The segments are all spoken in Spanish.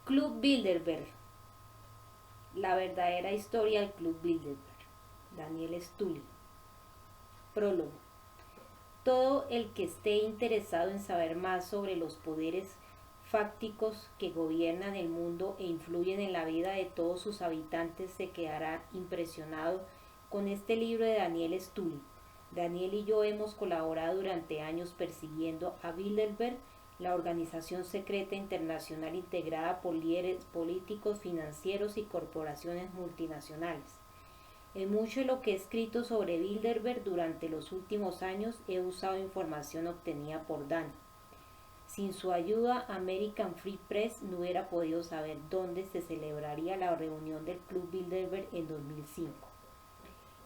Club Bilderberg, la verdadera historia del Club Bilderberg. Daniel Stully. Prólogo. Todo el que esté interesado en saber más sobre los poderes fácticos que gobiernan el mundo e influyen en la vida de todos sus habitantes se quedará impresionado con este libro de Daniel Stully. Daniel y yo hemos colaborado durante años persiguiendo a Bilderberg, la organización secreta internacional integrada por líderes políticos, financieros y corporaciones multinacionales. En mucho de lo que he escrito sobre Bilderberg durante los últimos años he usado información obtenida por Dan. Sin su ayuda, American Free Press no hubiera podido saber dónde se celebraría la reunión del Club Bilderberg en 2005.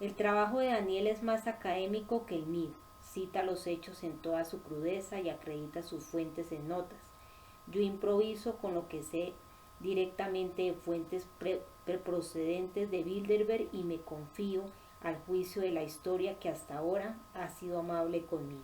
El trabajo de Daniel es más académico que el mío. Cita los hechos en toda su crudeza y acredita sus fuentes en notas. Yo improviso con lo que sé directamente de fuentes procedentes de Bilderberg y me confío al juicio de la historia que hasta ahora ha sido amable conmigo.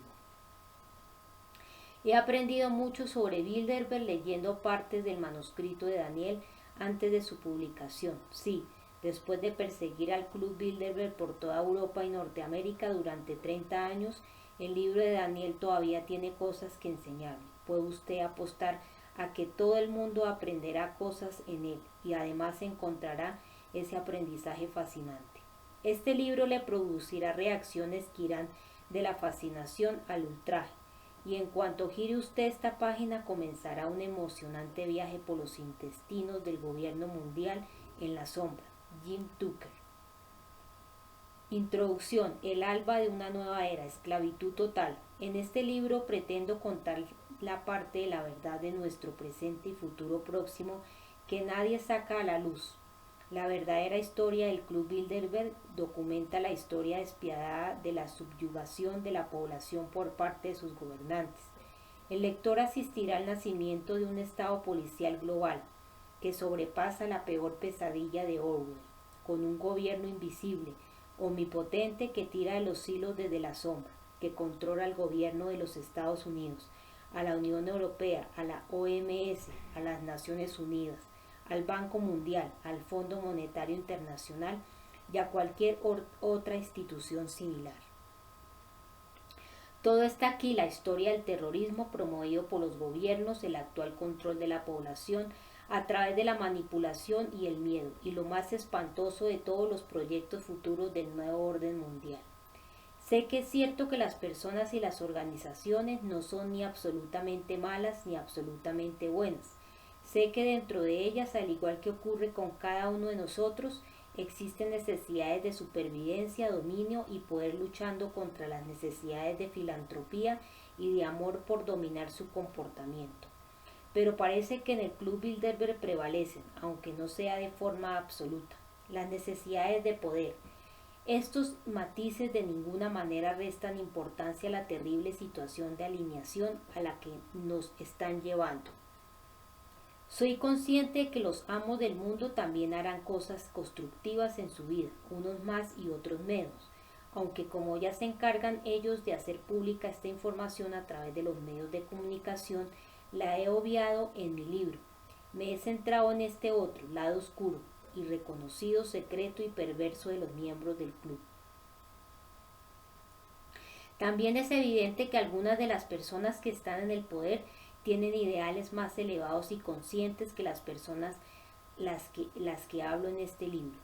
He aprendido mucho sobre Bilderberg leyendo partes del manuscrito de Daniel antes de su publicación. Sí, después de perseguir al Club Bilderberg por toda Europa y Norteamérica durante 30 años, el libro de Daniel todavía tiene cosas que enseñarme. Puede usted apostar a que todo el mundo aprenderá cosas en él y además encontrará ese aprendizaje fascinante. Este libro le producirá reacciones que irán de la fascinación al ultraje, y en cuanto gire usted esta página comenzará un emocionante viaje por los intestinos del gobierno mundial en la sombra. Jim Tucker. Introducción. El alba de una nueva era. Esclavitud total. En este libro pretendo contar la parte de la verdad de nuestro presente y futuro próximo que nadie saca a la luz. La verdadera historia del Club Bilderberg documenta la historia despiadada de la subyugación de la población por parte de sus gobernantes. El lector asistirá al nacimiento de un estado policial global que sobrepasa la peor pesadilla de Orwell, con un gobierno invisible, omnipotente que tira de los hilos desde la sombra, que controla al gobierno de los Estados Unidos, a la Unión Europea, a la OMS, a las Naciones Unidas, al Banco Mundial, al Fondo Monetario Internacional y a cualquier otra institución similar. Todo está aquí: la historia del terrorismo promovido por los gobiernos, el actual control de la población a través de la manipulación y el miedo, y lo más espantoso de todos, los proyectos futuros del nuevo orden mundial. Sé que es cierto que las personas y las organizaciones no son ni absolutamente malas ni absolutamente buenas. Sé que dentro de ellas, al igual que ocurre con cada uno de nosotros, existen necesidades de supervivencia, dominio y poder luchando contra las necesidades de filantropía y de amor por dominar su comportamiento. Pero parece que en el Club Bilderberg prevalecen, aunque no sea de forma absoluta, las necesidades de poder. Estos matices de ninguna manera restan importancia a la terrible situación de alineación a la que nos están llevando. Soy consciente de que los amos del mundo también harán cosas constructivas en su vida, unos más y otros menos, aunque como ya se encargan ellos de hacer pública esta información a través de los medios de comunicación, la he obviado en mi libro. Me he centrado en este otro, lado oscuro, y reconocido, secreto y perverso de los miembros del club. También es evidente que algunas de las personas que están en el poder tienen ideales más elevados y conscientes que las personas las que hablo en este libro.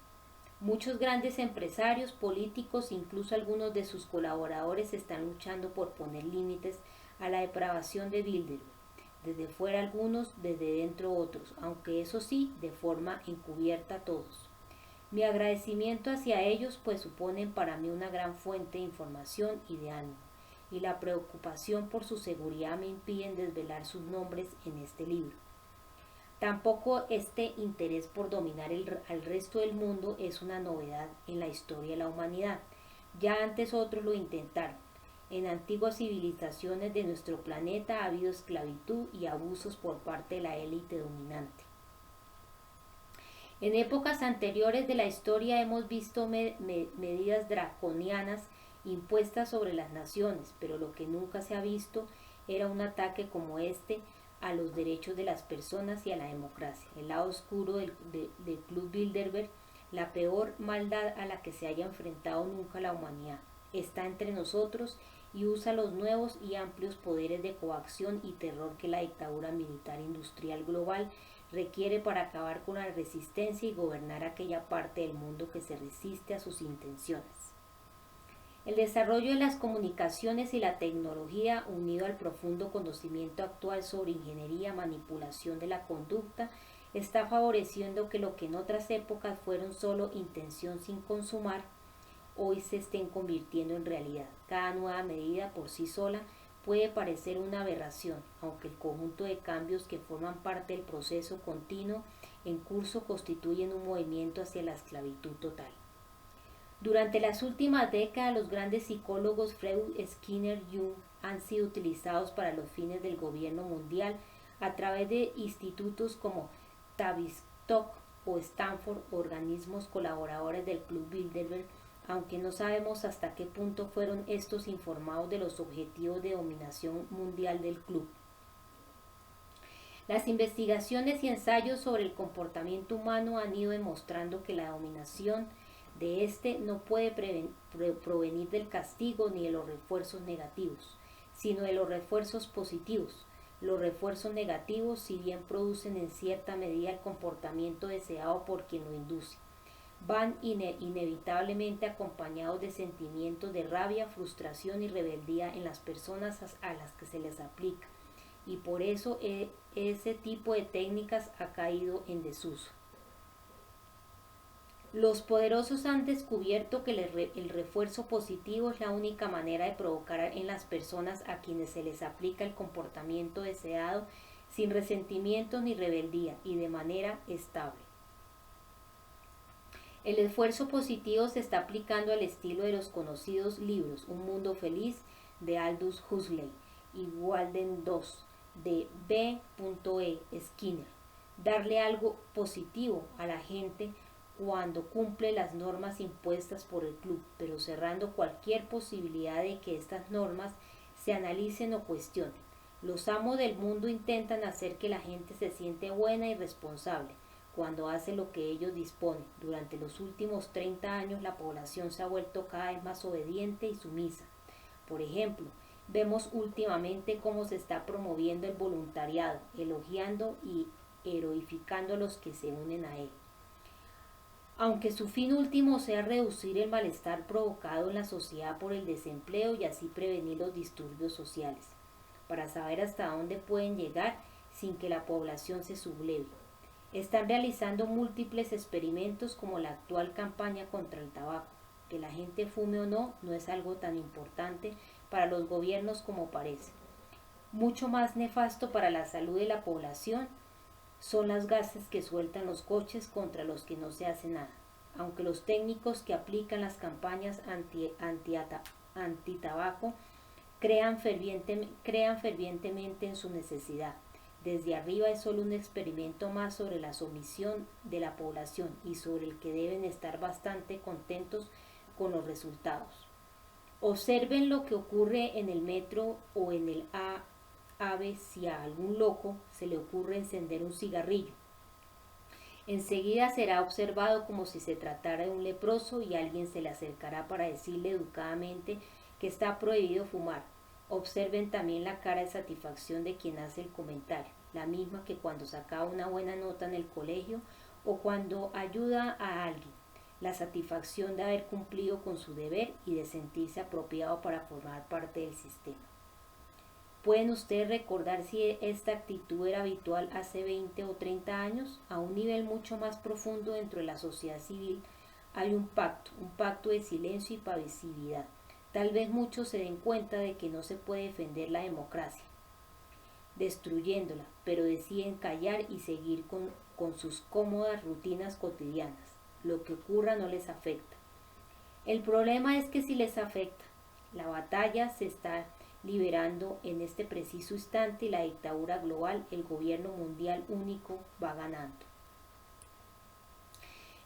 Muchos grandes empresarios, políticos, incluso algunos de sus colaboradores están luchando por poner límites a la depravación de Bilderberg. Desde fuera algunos, desde dentro otros, aunque eso sí, de forma encubierta todos. Mi agradecimiento hacia ellos pues suponen para mí una gran fuente de información y de ánimo, y la preocupación por su seguridad me impiden desvelar sus nombres en este libro. Tampoco este interés por dominar al resto del mundo es una novedad en la historia de la humanidad. Ya antes otros lo intentaron. En antiguas civilizaciones de nuestro planeta ha habido esclavitud y abusos por parte de la élite dominante. En épocas anteriores de la historia hemos visto medidas draconianas impuestas sobre las naciones, pero lo que nunca se ha visto era un ataque como este a los derechos de las personas y a la democracia. El lado oscuro del Club Bilderberg, la peor maldad a la que se haya enfrentado nunca la humanidad, está entre nosotros y usa los nuevos y amplios poderes de coacción y terror que la dictadura militar industrial global requiere para acabar con la resistencia y gobernar aquella parte del mundo que se resiste a sus intenciones. El desarrollo de las comunicaciones y la tecnología, unido al profundo conocimiento actual sobre ingeniería, manipulación de la conducta, está favoreciendo que lo que en otras épocas fueron solo intención sin consumar, hoy se estén convirtiendo en realidad. Cada nueva medida por sí sola puede parecer una aberración, aunque el conjunto de cambios que forman parte del proceso continuo en curso constituyen un movimiento hacia la esclavitud total. Durante las últimas décadas, los grandes psicólogos Freud, Skinner, Jung han sido utilizados para los fines del gobierno mundial a través de institutos como Tavistock o Stanford, organismos colaboradores del Club Bilderberg, aunque no sabemos hasta qué punto fueron estos informados de los objetivos de dominación mundial del club. Las investigaciones y ensayos sobre el comportamiento humano han ido demostrando que la dominación de este no puede provenir del castigo ni de los refuerzos negativos, sino de los refuerzos positivos. Los refuerzos negativos, si bien producen en cierta medida el comportamiento deseado por quien lo induce, van inevitablemente acompañados de sentimientos de rabia, frustración y rebeldía en las personas a las que se les aplica, y por eso ese tipo de técnicas ha caído en desuso. Los poderosos han descubierto que el refuerzo positivo es la única manera de provocar en las personas a quienes se les aplica el comportamiento deseado sin resentimiento ni rebeldía y de manera estable. El esfuerzo positivo se está aplicando al estilo de los conocidos libros Un Mundo Feliz de Aldous Huxley y Walden 2 de B. E. Skinner. Darle algo positivo a la gente cuando cumple las normas impuestas por el club, pero cerrando cualquier posibilidad de que estas normas se analicen o cuestionen. Los amos del mundo intentan hacer que la gente se siente buena y responsable cuando hace lo que ellos disponen. Durante los últimos 30 años la población se ha vuelto cada vez más obediente y sumisa. Por ejemplo, vemos últimamente cómo se está promoviendo el voluntariado, elogiando y heroificando a los que se unen a él. Aunque su fin último sea reducir el malestar provocado en la sociedad por el desempleo y así prevenir los disturbios sociales, para saber hasta dónde pueden llegar sin que la población se subleve. Están realizando múltiples experimentos como la actual campaña contra el tabaco. Que la gente fume o no es algo tan importante para los gobiernos como parece. Mucho más nefasto para la salud de la población son los gases que sueltan los coches contra los que no se hace nada. Aunque los técnicos que aplican las campañas anti-tabaco crean fervientemente en su necesidad, desde arriba es solo un experimento más sobre la sumisión de la población y sobre el que deben estar bastante contentos con los resultados. Observen lo que ocurre en el metro o en el AVE si a algún loco se le ocurre encender un cigarrillo. Enseguida será observado como si se tratara de un leproso y alguien se le acercará para decirle educadamente que está prohibido fumar. Observen también la cara de satisfacción de quien hace el comentario, la misma que cuando sacaba una buena nota en el colegio o cuando ayuda a alguien, la satisfacción de haber cumplido con su deber y de sentirse apropiado para formar parte del sistema. ¿Pueden ustedes recordar si esta actitud era habitual hace 20 o 30 años? A un nivel mucho más profundo dentro de la sociedad civil hay un pacto de silencio y pasividad. Tal vez muchos se den cuenta de que no se puede defender la democracia destruyéndola, pero deciden callar y seguir con sus cómodas rutinas cotidianas. Lo que ocurra no les afecta. El problema es que sí les afecta. La batalla se está liberando en este preciso instante y la dictadura global, el gobierno mundial único, va ganando.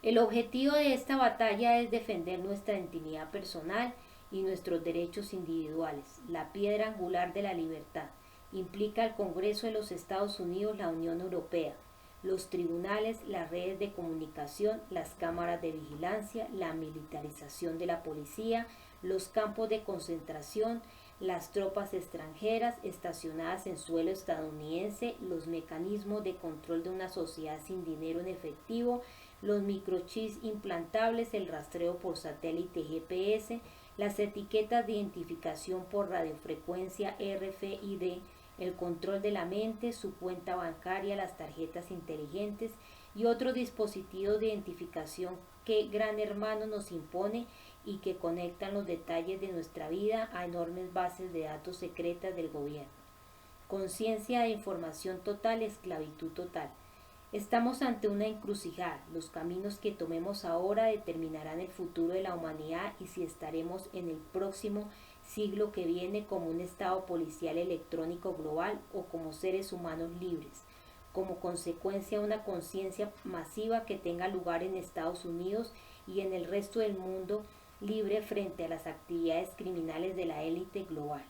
El objetivo de esta batalla es defender nuestra intimidad personal y nuestros derechos individuales, la piedra angular de la libertad. Implica al Congreso de los Estados Unidos, la Unión Europea, los tribunales, las redes de comunicación, las cámaras de vigilancia, la militarización de la policía, los campos de concentración, las tropas extranjeras estacionadas en suelo estadounidense, los mecanismos de control de una sociedad sin dinero en efectivo, los microchips implantables, el rastreo por satélite GPS, las etiquetas de identificación por radiofrecuencia RFID, el control de la mente, su cuenta bancaria, las tarjetas inteligentes y otros dispositivos de identificación que Gran Hermano nos impone y que conectan los detalles de nuestra vida a enormes bases de datos secretas del gobierno. Conciencia de información total, esclavitud total. Estamos ante una encrucijada. Los caminos que tomemos ahora determinarán el futuro de la humanidad y si estaremos en el próximo siglo que viene como un estado policial electrónico global o como seres humanos libres, como consecuencia de una conciencia masiva que tenga lugar en Estados Unidos y en el resto del mundo libre frente a las actividades criminales de la élite global.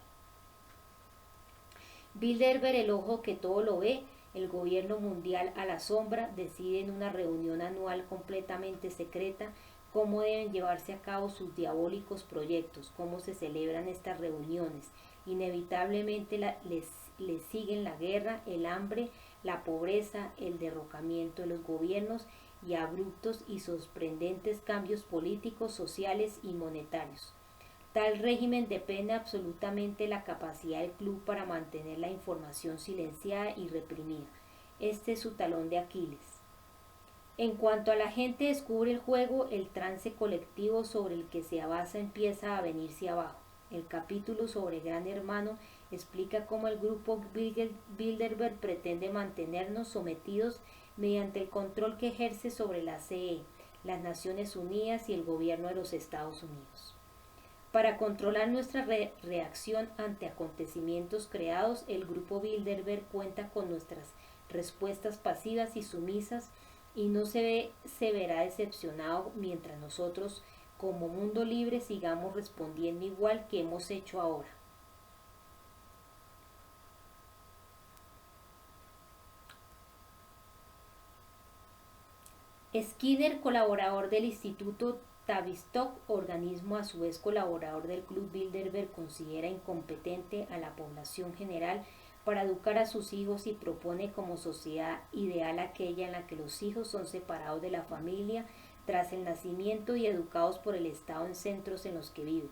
Bilderberg, el ojo que todo lo ve, el gobierno mundial a la sombra, decide en una reunión anual completamente secreta cómo deben llevarse a cabo sus diabólicos proyectos, cómo se celebran estas reuniones. Inevitablemente les siguen la guerra, el hambre, la pobreza, el derrocamiento de los gobiernos y abruptos y sorprendentes cambios políticos, sociales y monetarios. Tal régimen depende absolutamente de la capacidad del club para mantener la información silenciada y reprimida. Este es su talón de Aquiles. En cuanto a la gente descubre el juego, el trance colectivo sobre el que se basa empieza a venirse abajo. El capítulo sobre Gran Hermano explica cómo el grupo Bilderberg pretende mantenernos sometidos mediante el control que ejerce sobre la CE, las Naciones Unidas y el gobierno de los Estados Unidos. Para controlar nuestra reacción ante acontecimientos creados, el grupo Bilderberg cuenta con nuestras respuestas pasivas y sumisas y no se verá decepcionado mientras nosotros, como mundo libre, sigamos respondiendo igual que hemos hecho ahora. Skinner, colaborador del Instituto Tavistock, organismo a su vez colaborador del Club Bilderberg, considera incompetente a la población general para educar a sus hijos y propone como sociedad ideal aquella en la que los hijos son separados de la familia tras el nacimiento y educados por el Estado en centros en los que viven.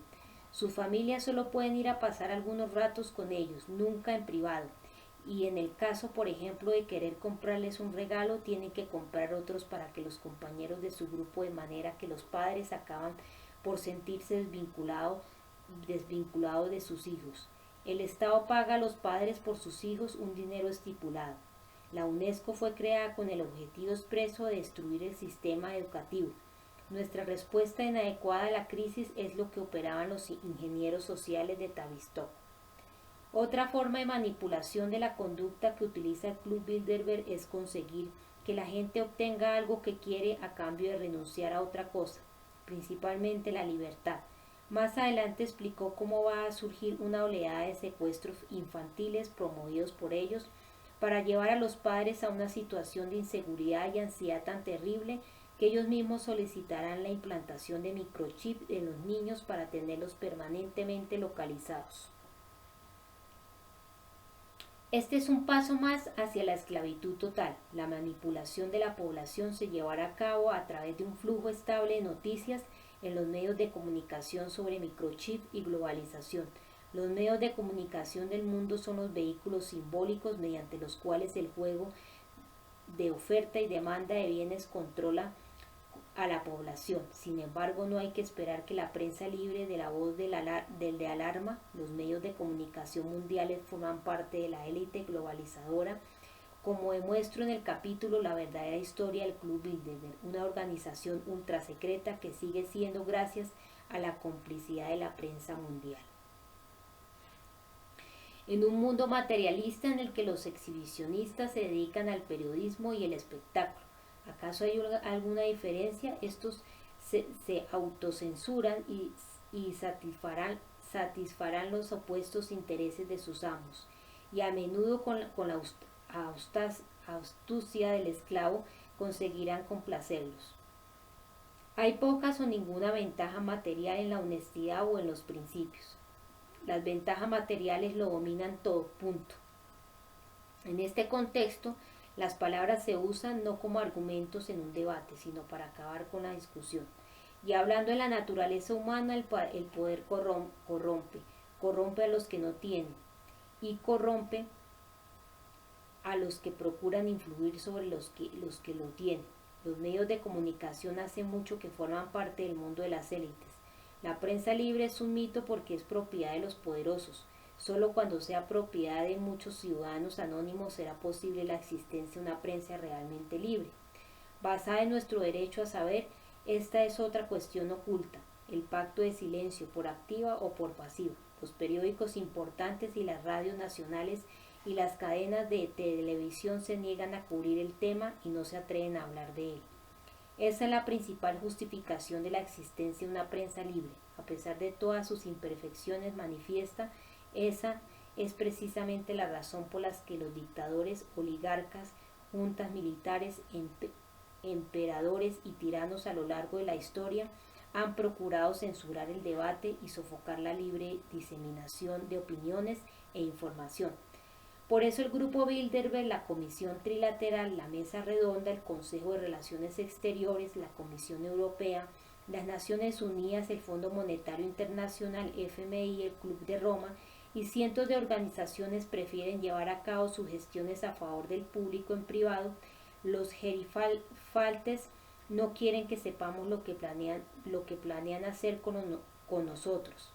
Sus familias solo pueden ir a pasar algunos ratos con ellos, nunca en privado. Y en el caso, por ejemplo, de querer comprarles un regalo, tienen que comprar otros para que los compañeros de su grupo, de manera que los padres acaban por sentirse desvinculados de sus hijos. El Estado paga a los padres por sus hijos un dinero estipulado. La UNESCO fue creada con el objetivo expreso de destruir el sistema educativo. Nuestra respuesta inadecuada a la crisis es lo que operaban los ingenieros sociales de Tavistock. Otra forma de manipulación de la conducta que utiliza el Club Bilderberg es conseguir que la gente obtenga algo que quiere a cambio de renunciar a otra cosa, principalmente la libertad. Más adelante explicó cómo va a surgir una oleada de secuestros infantiles promovidos por ellos para llevar a los padres a una situación de inseguridad y ansiedad tan terrible que ellos mismos solicitarán la implantación de microchips en los niños para tenerlos permanentemente localizados. Este es un paso más hacia la esclavitud total. La manipulación de la población se llevará a cabo a través de un flujo estable de noticias en los medios de comunicación sobre microchip y globalización. Los medios de comunicación del mundo son los vehículos simbólicos mediante los cuales el juego de oferta y demanda de bienes controla a la población. Sin embargo, no hay que esperar que la prensa libre de la voz del de alarma, los medios de comunicación mundiales forman parte de la élite globalizadora, como demuestro en el capítulo La verdadera historia del Club Bilderberg, una organización ultra secreta que sigue siendo gracias a la complicidad de la prensa mundial. En un mundo materialista en el que los exhibicionistas se dedican al periodismo y el espectáculo, ¿acaso hay alguna diferencia? Estos se autocensuran y satisfarán los opuestos intereses de sus amos. y a menudo con la astucia del esclavo conseguirán complacerlos. Hay pocas o ninguna ventaja material en la honestidad o en los principios. Las ventajas materiales lo dominan todo, punto. En este contexto, las palabras se usan no como argumentos en un debate, sino para acabar con la discusión. Y hablando de la naturaleza humana, el poder corrompe a los que no tienen y corrompe a los que procuran influir sobre los que lo tienen. Los medios de comunicación hace mucho que forman parte del mundo de las élites. La prensa libre es un mito porque es propiedad de los poderosos. Solo cuando sea propiedad de muchos ciudadanos anónimos será posible la existencia de una prensa realmente libre. Basada en nuestro derecho a saber, esta es otra cuestión oculta, el pacto de silencio por activa o por pasiva. Los periódicos importantes y las radios nacionales y las cadenas de televisión se niegan a cubrir el tema y no se atreven a hablar de él. Esa es la principal justificación de la existencia de una prensa libre. A pesar de todas sus imperfecciones manifiesta, esa es precisamente la razón por la que los dictadores, oligarcas, juntas militares, emperadores y tiranos a lo largo de la historia han procurado censurar el debate y sofocar la libre diseminación de opiniones e información. Por eso el Grupo Bilderberg, la Comisión Trilateral, la Mesa Redonda, el Consejo de Relaciones Exteriores, la Comisión Europea, las Naciones Unidas, el Fondo Monetario Internacional, FMI, el Club de Roma y cientos de organizaciones prefieren llevar a cabo sus gestiones a favor del público en privado. Los gerifaltes no quieren que sepamos lo que planean hacer con nosotros.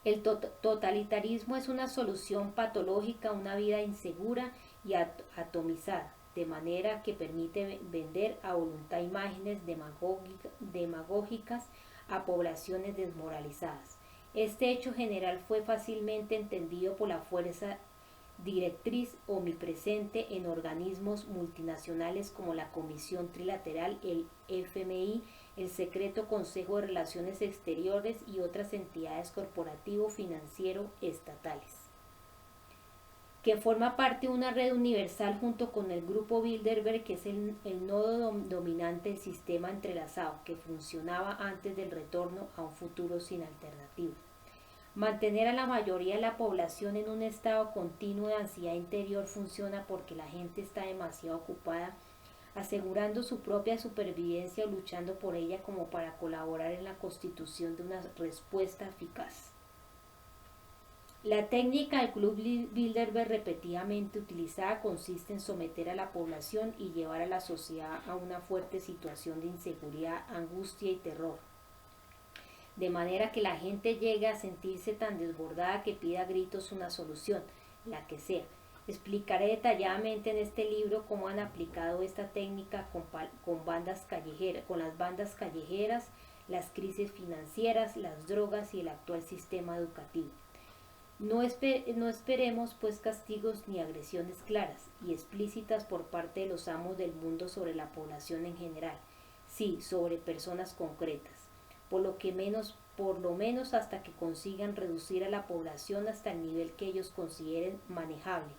El totalitarismo es una solución patológica a una vida insegura y atomizada, de manera que permite vender a voluntad imágenes demagógicas a poblaciones desmoralizadas. Este hecho general fue fácilmente entendido por la fuerza directriz omnipresente en organismos multinacionales como la Comisión Trilateral, el FMI, el Secreto Consejo de Relaciones Exteriores y otras entidades corporativo-financiero estatales, que forma parte de una red universal junto con el Grupo Bilderberg, que es el nodo dominante del sistema entrelazado que funcionaba antes del retorno a un futuro sin alternativa. Mantener a la mayoría de la población en un estado continuo de ansiedad interior funciona porque la gente está demasiado ocupada asegurando su propia supervivencia o luchando por ella como para colaborar en la constitución de una respuesta eficaz. La técnica del Club Bilderberg repetidamente utilizada consiste en someter a la población y llevar a la sociedad a una fuerte situación de inseguridad, angustia y terror, de manera que la gente llegue a sentirse tan desbordada que pida a gritos una solución, la que sea. Explicaré detalladamente en este libro cómo han aplicado esta técnica con las bandas callejeras, las crisis financieras, las drogas y el actual sistema educativo. No esperemos pues castigos ni agresiones claras y explícitas por parte de los amos del mundo sobre la población en general, sí, sobre personas concretas, por lo menos hasta que consigan reducir a la población hasta el nivel que ellos consideren manejable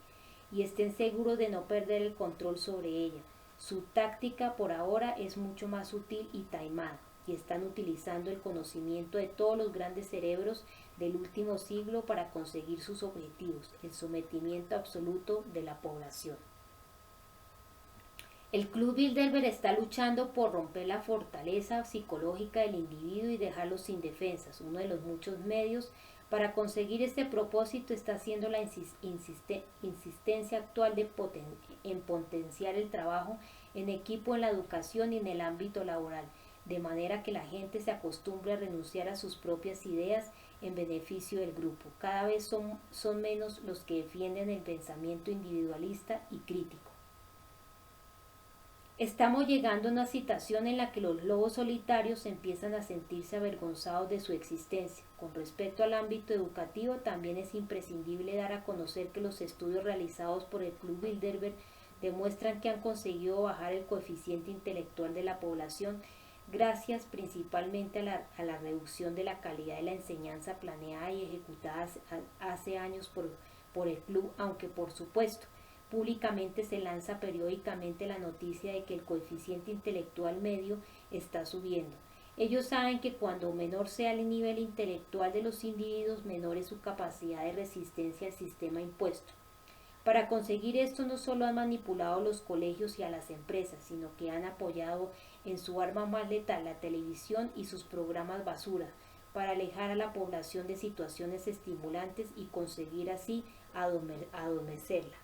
y estén seguros de no perder el control sobre ella. Su táctica por ahora es mucho más sutil y taimada, y están utilizando el conocimiento de todos los grandes cerebros del último siglo para conseguir sus objetivos, el sometimiento absoluto de la población. El Club Bilderberg está luchando por romper la fortaleza psicológica del individuo y dejarlo sin defensas. Uno de los muchos medios para conseguir este propósito está siendo la insistencia actual en potenciar el trabajo en equipo en la educación y en el ámbito laboral, de manera que la gente se acostumbre a renunciar a sus propias ideas en beneficio del grupo. Cada vez son menos los que defienden el pensamiento individualista y crítico. Estamos llegando a una situación en la que los lobos solitarios empiezan a sentirse avergonzados de su existencia. Con respecto al ámbito educativo, también es imprescindible dar a conocer que los estudios realizados por el Club Bilderberg demuestran que han conseguido bajar el coeficiente intelectual de la población gracias principalmente a la reducción de la calidad de la enseñanza planeada y ejecutada hace años por el club, aunque por supuesto, públicamente se lanza periódicamente la noticia de que el coeficiente intelectual medio está subiendo. Ellos saben que cuando menor sea el nivel intelectual de los individuos, menor es su capacidad de resistencia al sistema impuesto. Para conseguir esto no solo han manipulado a los colegios y a las empresas, sino que han apoyado en su arma más letal la televisión y sus programas basura, para alejar a la población de situaciones estimulantes y conseguir así adormecerla.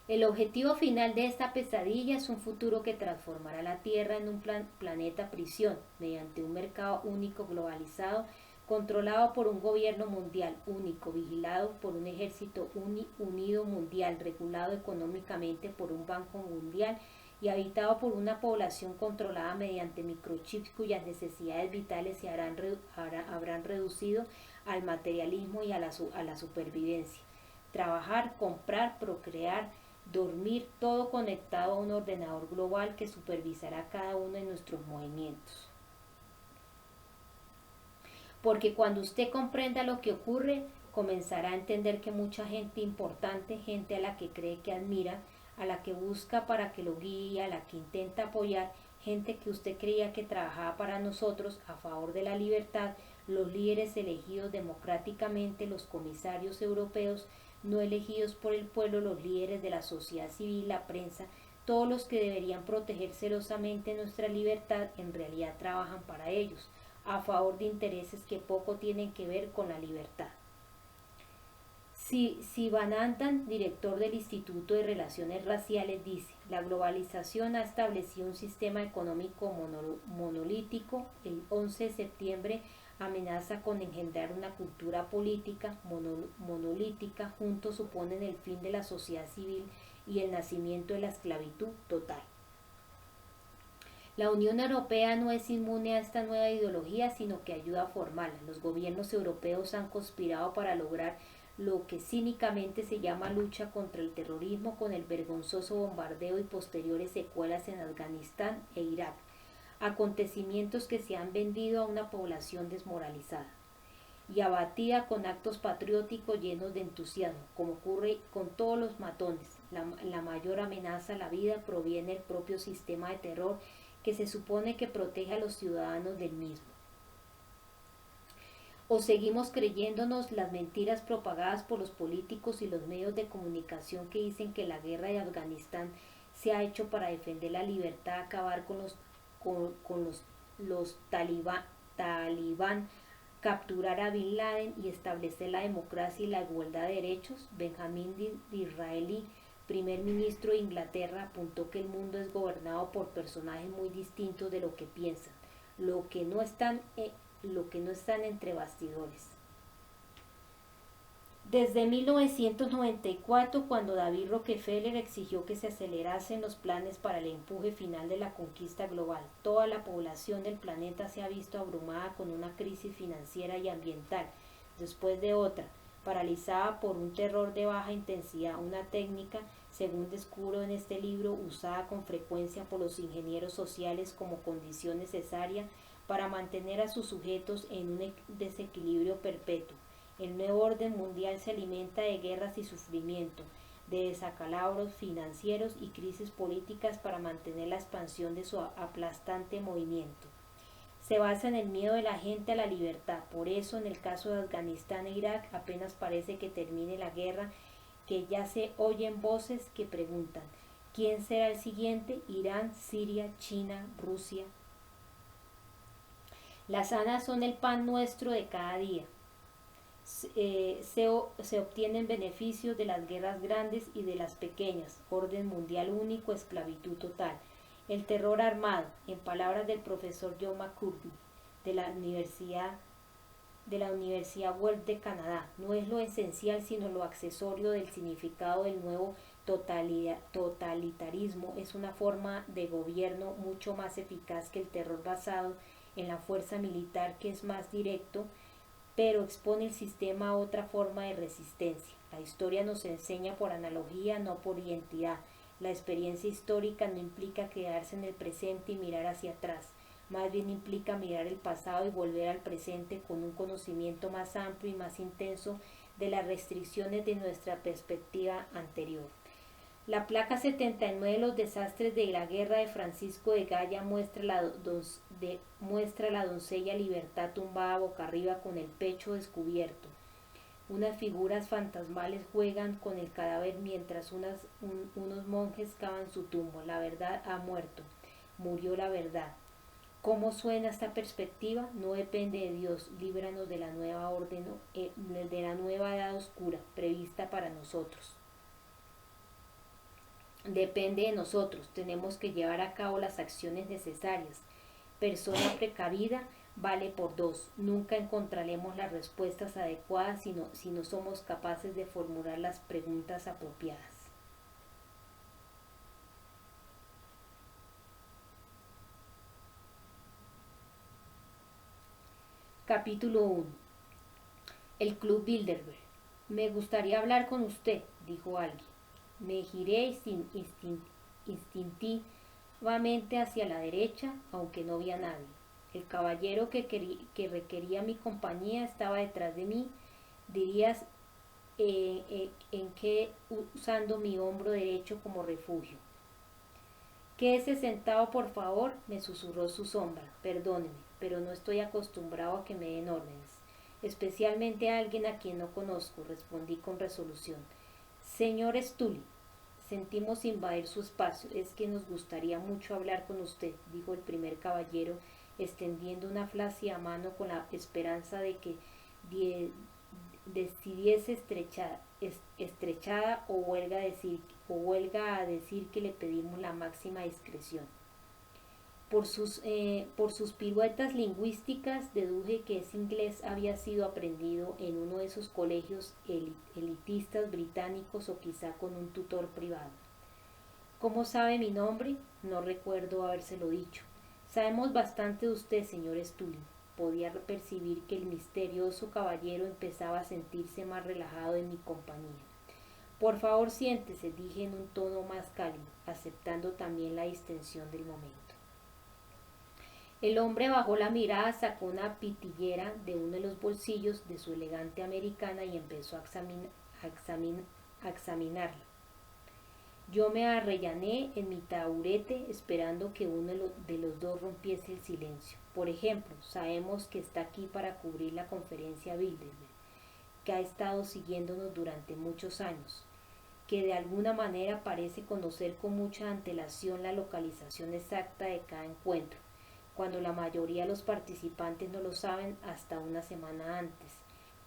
El objetivo final de esta pesadilla es un futuro que transformará la Tierra en un planeta prisión, mediante un mercado único globalizado, controlado por un gobierno mundial único, vigilado por un ejército unido mundial, regulado económicamente por un banco mundial y habitado por una población controlada mediante microchips cuyas necesidades vitales se habrán reducido al materialismo y a la supervivencia. Trabajar, comprar, procrear, dormir, todo conectado a un ordenador global que supervisará cada uno de nuestros movimientos. Porque cuando usted comprenda lo que ocurre, comenzará a entender que mucha gente importante, gente a la que cree que admira, a la que busca para que lo guíe, a la que intenta apoyar, gente que usted creía que trabajaba para nosotros a favor de la libertad, los líderes elegidos democráticamente, los comisarios europeos, no elegidos por el pueblo, los líderes de la sociedad civil, la prensa, todos los que deberían proteger celosamente nuestra libertad, en realidad trabajan para ellos, a favor de intereses que poco tienen que ver con la libertad. Sivanandan, director del Instituto de Relaciones Raciales, dice: la globalización ha establecido un sistema económico monolítico. El 11 de septiembre amenaza con engendrar una cultura política monolítica. Juntos suponen el fin de la sociedad civil y el nacimiento de la esclavitud total. La Unión Europea no es inmune a esta nueva ideología, sino que ayuda a formarla. Los gobiernos europeos han conspirado para lograr lo que cínicamente se llama lucha contra el terrorismo, con el vergonzoso bombardeo y posteriores secuelas en Afganistán e Irak, acontecimientos que se han vendido a una población desmoralizada y abatida con actos patrióticos llenos de entusiasmo, como ocurre con todos los matones. La mayor amenaza a la vida proviene del propio sistema de terror que se supone que protege a los ciudadanos del mismo. O seguimos creyéndonos las mentiras propagadas por los políticos y los medios de comunicación que dicen que la guerra de Afganistán se ha hecho para defender la libertad, acabar con los talibán, capturar a Bin Laden y establecer la democracia y la igualdad de derechos. Benjamín Disraeli, primer ministro de Inglaterra, apuntó que el mundo es gobernado por personajes muy distintos de lo que piensan, lo que no están entre bastidores. Desde 1994, cuando David Rockefeller exigió que se acelerasen los planes para el empuje final de la conquista global, toda la población del planeta se ha visto abrumada con una crisis financiera y ambiental, después de otra, paralizada por un terror de baja intensidad, una técnica, según descubro en este libro, usada con frecuencia por los ingenieros sociales como condición necesaria para mantener a sus sujetos en un desequilibrio perpetuo. El nuevo orden mundial se alimenta de guerras y sufrimiento, de descalabros financieros y crisis políticas para mantener la expansión de su aplastante movimiento. Se basa en el miedo de la gente a la libertad. Por eso, en el caso de Afganistán e Irak, apenas parece que termine la guerra, que ya se oyen voces que preguntan: ¿quién será el siguiente? Irán, Siria, China, Rusia. Las sanas son el pan nuestro de cada día. Se obtienen beneficios de las guerras grandes y de las pequeñas, orden mundial único, esclavitud total. El terror armado, en palabras del profesor John McCurdy de la Universidad Guelph de Canadá, no es lo esencial sino lo accesorio del significado del nuevo totalitarismo. Es una forma de gobierno mucho más eficaz que el terror basado en la fuerza militar, que es más directo, pero expone el sistema a otra forma de resistencia. La historia nos enseña por analogía, no por identidad. La experiencia histórica no implica quedarse en el presente y mirar hacia atrás, más bien implica mirar el pasado y volver al presente con un conocimiento más amplio y más intenso de las restricciones de nuestra perspectiva anterior. La placa 79 de los desastres de la guerra de Francisco de Gaya muestra la doncella Libertad tumbada boca arriba con el pecho descubierto. Unas figuras fantasmales juegan con el cadáver mientras unos monjes cavan su tumbo. La verdad ha muerto. Murió la verdad. ¿Cómo suena esta perspectiva? No depende de Dios. Líbranos de la nueva orden, de la nueva edad oscura prevista para nosotros. Depende de nosotros. Tenemos que llevar a cabo las acciones necesarias. Persona precavida vale por dos. Nunca encontraremos las respuestas adecuadas si no somos capaces de formular las preguntas apropiadas. Capítulo 1. El Club Bilderberg. Me gustaría hablar con usted, dijo alguien. Me giré instintivamente hacia la derecha, aunque no vi a nadie. El caballero que requería mi compañía estaba detrás de mí, dirías en que usando mi hombro derecho como refugio. Quédese sentado, por favor, me susurró su sombra. Perdóneme, pero no estoy acostumbrado a que me den órdenes, especialmente a alguien a quien no conozco, respondí con resolución. Señor Stully, sentimos invadir su espacio. Es que nos gustaría mucho hablar con usted, dijo el primer caballero, extendiendo una flácida mano con la esperanza de que decidiese estrechada o huelga a decir que le pedimos la máxima discreción. Por sus piruetas lingüísticas deduje que ese inglés había sido aprendido en uno de esos colegios elitistas británicos o quizá con un tutor privado. ¿Cómo sabe mi nombre? No recuerdo habérselo dicho. Sabemos bastante de usted, señor Stully. Podía percibir que el misterioso caballero empezaba a sentirse más relajado en mi compañía. Por favor, siéntese, dije en un tono más cálido, aceptando también la distensión del momento. El hombre bajó la mirada, sacó una pitillera de uno de los bolsillos de su elegante americana y empezó a examinarla. Yo me arrellané en mi taburete esperando que uno de los dos rompiese el silencio. Por ejemplo, sabemos que está aquí para cubrir la conferencia Bilderberg, que ha estado siguiéndonos durante muchos años, que de alguna manera parece conocer con mucha antelación la localización exacta de cada encuentro, cuando la mayoría de los participantes no lo saben hasta una semana antes,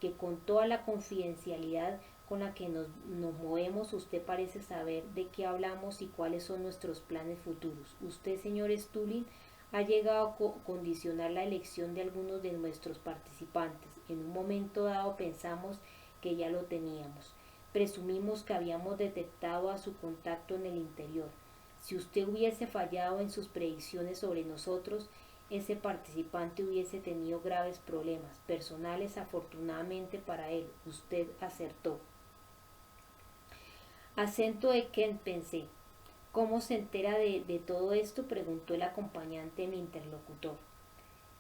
que con toda la confidencialidad con la que nos movemos, usted parece saber de qué hablamos y cuáles son nuestros planes futuros. Usted, señor Stully, ha llegado a condicionar la elección de algunos de nuestros participantes. En un momento dado pensamos que ya lo teníamos. Presumimos que habíamos detectado a su contacto en el interior. Si usted hubiese fallado en sus predicciones sobre nosotros, ese participante hubiese tenido graves problemas personales. Afortunadamente para él, usted acertó. Acento de Kent, pensé. ¿Cómo se entera de todo esto?, preguntó el acompañante de mi interlocutor.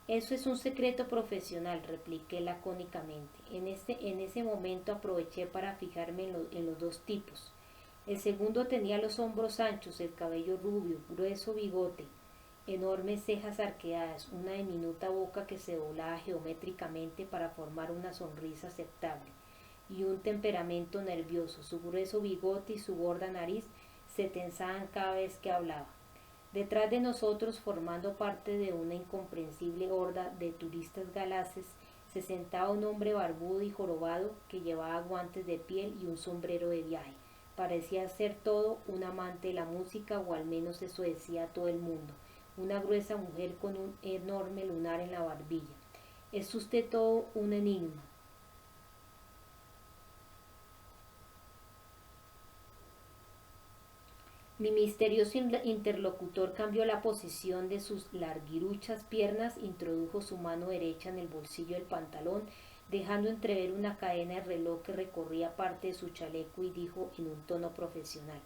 Eso es un secreto profesional, repliqué lacónicamente. En ese momento aproveché para fijarme en los dos tipos. El segundo tenía los hombros anchos, el cabello rubio, grueso bigote, enormes cejas arqueadas, una diminuta boca que se doblaba geométricamente para formar una sonrisa aceptable, y un temperamento nervioso. Su grueso bigote y su gorda nariz se tensaban cada vez que hablaba. Detrás de nosotros, formando parte de una incomprensible horda de turistas galaces, se sentaba un hombre barbudo y jorobado que llevaba guantes de piel y un sombrero de viaje. Parecía ser todo un amante de la música, o al menos eso decía todo el mundo. Una gruesa mujer con un enorme lunar en la barbilla. Es usted todo un enigma. Mi misterioso interlocutor cambió la posición de sus larguiruchas piernas, introdujo su mano derecha en el bolsillo del pantalón, dejando entrever una cadena de reloj que recorría parte de su chaleco, y dijo en un tono profesional: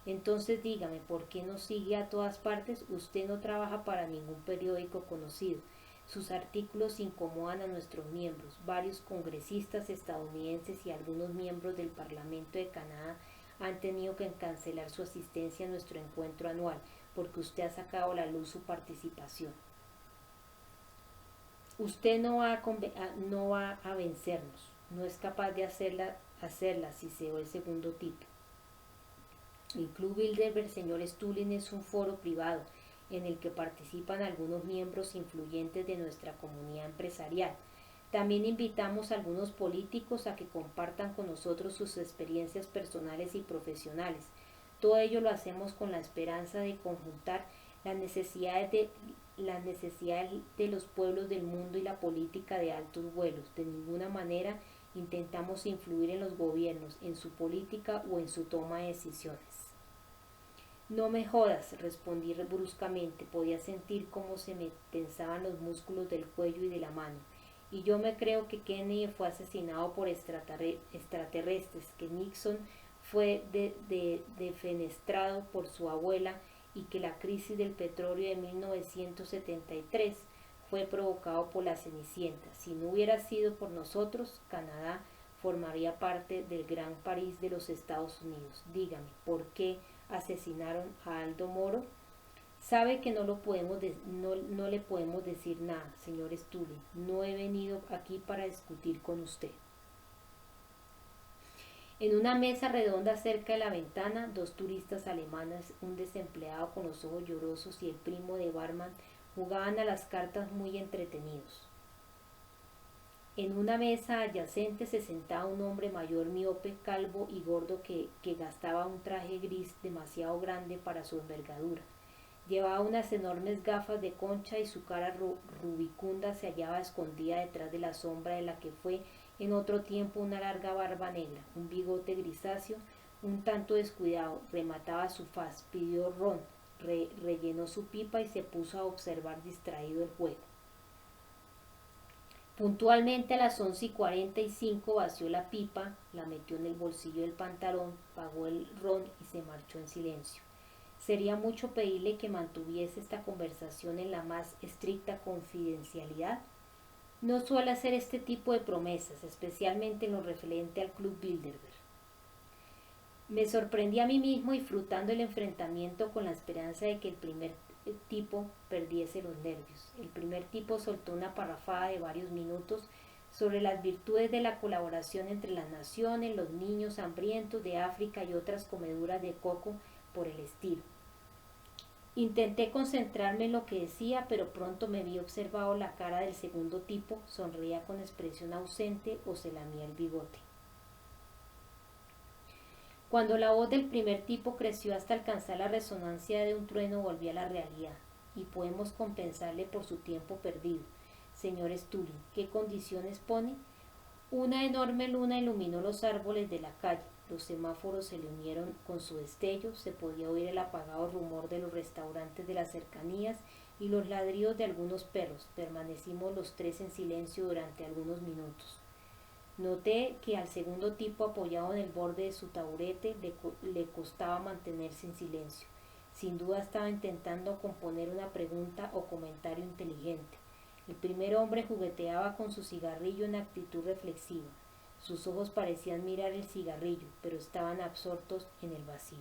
entonces dígame, ¿por qué nos sigue a todas partes? Usted no trabaja para ningún periódico conocido. Sus artículos incomodan a nuestros miembros. Varios congresistas estadounidenses y algunos miembros del Parlamento de Canadá han tenido que cancelar su asistencia a nuestro encuentro anual porque usted ha sacado a la luz su participación. Usted no va a vencernos, no es capaz de hacerla, siseó el segundo tipo. El Club Bilderberg, señor Stulin, es un foro privado en el que participan algunos miembros influyentes de nuestra comunidad empresarial. También invitamos a algunos políticos a que compartan con nosotros sus experiencias personales y profesionales. Todo ello lo hacemos con la esperanza de conjuntar las necesidades de los pueblos del mundo y la política de altos vuelos. De ninguna manera intentamos influir en los gobiernos, en su política o en su toma de decisiones. No me jodas, respondí bruscamente. Podía sentir cómo se me tensaban los músculos del cuello y de la mano. Y yo me creo que Kennedy fue asesinado por extraterrestres, que Nixon fue defenestrado por su abuela y que la crisis del petróleo de 1973 fue provocado por la Cenicienta. Si no hubiera sido por nosotros, Canadá formaría parte del Gran París de los Estados Unidos. Dígame, ¿por qué asesinaron a Aldo Moro? Sabe que no le podemos decir nada, señor Stulin. No he venido aquí para discutir con usted. En una mesa redonda cerca de la ventana, dos turistas alemanes, un desempleado con los ojos llorosos y el primo de barman, jugaban a las cartas muy entretenidos. En una mesa adyacente se sentaba un hombre mayor, miope, calvo y gordo que gastaba un traje gris demasiado grande para su envergadura. Llevaba unas enormes gafas de concha y su cara rubicunda se hallaba escondida detrás de la sombra de la que fue en otro tiempo una larga barba negra. Un bigote grisáceo, un tanto descuidado, remataba su faz. Pidió ron, rellenó su pipa y se puso a observar distraído el juego. Puntualmente a las 11:45 vació la pipa, la metió en el bolsillo del pantalón, pagó el ron y se marchó en silencio. Sería mucho pedirle que mantuviese esta conversación en la más estricta confidencialidad. No suele hacer este tipo de promesas, especialmente en lo referente al Club Bilderberg. Me sorprendí a mí mismo disfrutando el enfrentamiento con la esperanza de que el primer tipo perdiese los nervios. El primer tipo soltó una parrafada de varios minutos sobre las virtudes de la colaboración entre las naciones, los niños hambrientos de África y otras comeduras de coco por el estilo. Intenté concentrarme en lo que decía, pero pronto me vi observado la cara del segundo tipo, sonreía con expresión ausente o se lamía el bigote. Cuando la voz del primer tipo creció hasta alcanzar la resonancia de un trueno, volví a la realidad, y podemos compensarle por su tiempo perdido. Señor Stulin, ¿qué condiciones pone? Una enorme luna iluminó los árboles de la calle. Los semáforos se le unieron con su destello, se podía oír el apagado rumor de los restaurantes de las cercanías y los ladridos de algunos perros. Permanecimos los tres en silencio durante algunos minutos. Noté que al segundo tipo, apoyado en el borde de su taburete, le costaba mantenerse en silencio. Sin duda estaba intentando componer una pregunta o comentario inteligente. El primer hombre jugueteaba con su cigarrillo en actitud reflexiva. Sus ojos parecían mirar el cigarrillo, pero estaban absortos en el vacío.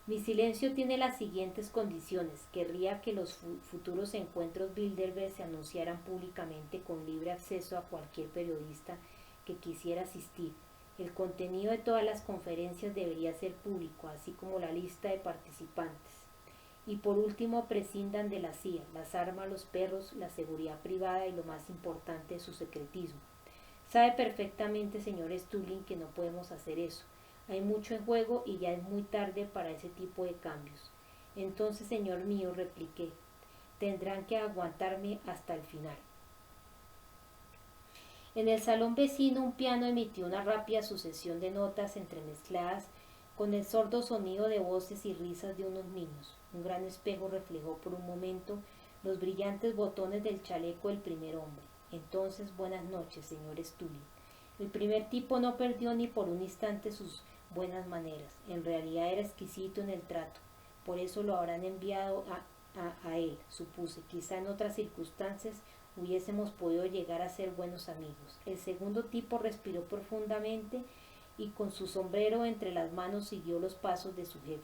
Mi silencio tiene las siguientes condiciones. Querría que los futuros encuentros Bilderberg se anunciaran públicamente con libre acceso a cualquier periodista que quisiera asistir. El contenido de todas las conferencias debería ser público, así como la lista de participantes. Y por último, prescindan de la CIA, las armas, los perros, la seguridad privada y lo más importante, su secretismo. Sabe perfectamente, señor Stulin, que no podemos hacer eso. Hay mucho en juego y ya es muy tarde para ese tipo de cambios. Entonces, señor mío, repliqué, tendrán que aguantarme hasta el final. En el salón vecino un piano emitió una rápida sucesión de notas entremezcladas con el sordo sonido de voces y risas de unos niños. Un gran espejo reflejó por un momento los brillantes botones del chaleco del primer hombre. Entonces, buenas noches, señor Stulin. El primer tipo no perdió ni por un instante sus buenas maneras. En realidad era exquisito en el trato. Por eso lo habrán enviado a él, supuse. Quizá en otras circunstancias hubiésemos podido llegar a ser buenos amigos. El segundo tipo respiró profundamente y con su sombrero entre las manos siguió los pasos de su jefe.